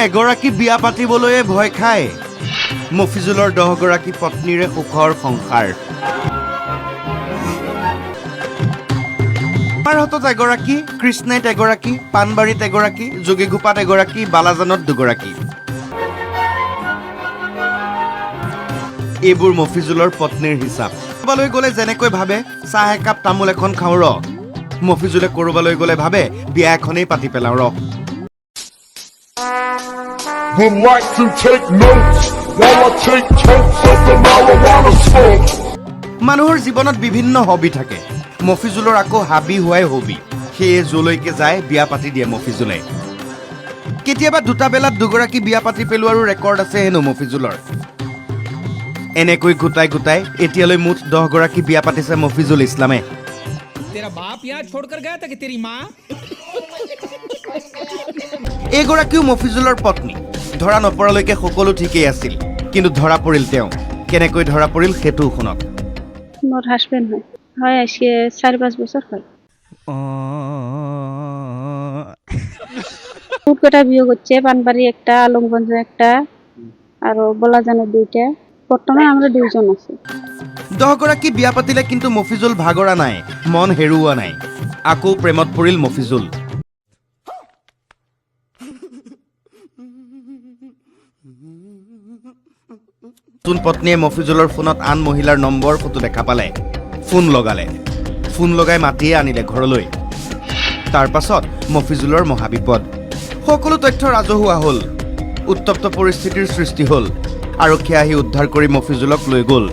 এগৰাকী বিয়া পাতিবলৈ ভয় খায় মফিজুলৰ 10 গৰাকী পত্নীৰে সুখৰ সংসাৰ আমাৰ হাতত এগৰাকী কৃষ্ণাইত এগৰাকী পানবাৰীত এগৰাকী যোগীঘোপাত এগৰাকী বালাজানত দুগৰাকী এইবোৰ মফিজুলৰ পত্নীৰ হিচাপ কৰবালৈ গ'লে যেনেকৈ ভাবে চাহ একাপ তামোল এখন খাওঁ ৰ মফিজুলে কৰবালৈ গ'লে ভাবে বিয়া এখনেই পাতি পেলাওঁ ৰ Would like to take notes while I take totes of the marijuana smoke. মানুহৰ জীৱনত বিভিন্ন হবি থাকে মফিজুলৰ আকৌ হাবি হোৱাই হবি সেয়ে যলৈকে যায় বিয়া পাতি দিয়ে মফিজুলে কেতিয়াবা দুটা বেলাত দুগৰাকী বিয়া পাতি পেলোৱাৰো ৰেকৰ্ড আছে হেনো মফিজুলৰ এনেকৈ গোটাই গোটাই এতিয়ালৈ মুঠ 10 গৰাকী বিয়া পাতিছে মফিজুল ইছলামে तेरा बाप यहाँ छोड़कर गया था कि तेरी माँ এইগৰাকীও মফিজুলৰ পত্নী ধৰা নপৰালৈকে সকলো ঠিকেই আছিল কিন্তু ধৰা পৰিল তেওঁ কেনেকৈ ধৰা পৰিল সেইটো শুনক মোর হাজবেন্ড হয় আজকে 4-5 বছর হয় কটা বিয়ে করছে পানবাড়ি একটা আলমগঞ্জ একটা আর বলাজানের 2টা বর্তমানে আমরা 2 জন আছি 10 গৰাকী বিয়া পাতিলে কিন্তু মফিজুল ভাগৰা নাই মন হেৰুওৱা নাই আকৌ প্ৰেমত পৰিল মফিজুল নতুন পত্নীয়ে মফিজুলৰ ফোনত আন মহিলাৰ নম্বৰ ফটো দেখা পালে ফোন লগাই মাতিয়ে আনিলে ঘৰলৈ তাৰ পাছত মফিজুলৰ মহাবিপদ সকলো তথ্য ৰাজহুৱা হ'ল উত্তপ্ত পৰিস্থিতিৰ সৃষ্টি হ'ল আৰক্ষী আহি উদ্ধাৰ কৰি মফিজুলক লৈ গ'ল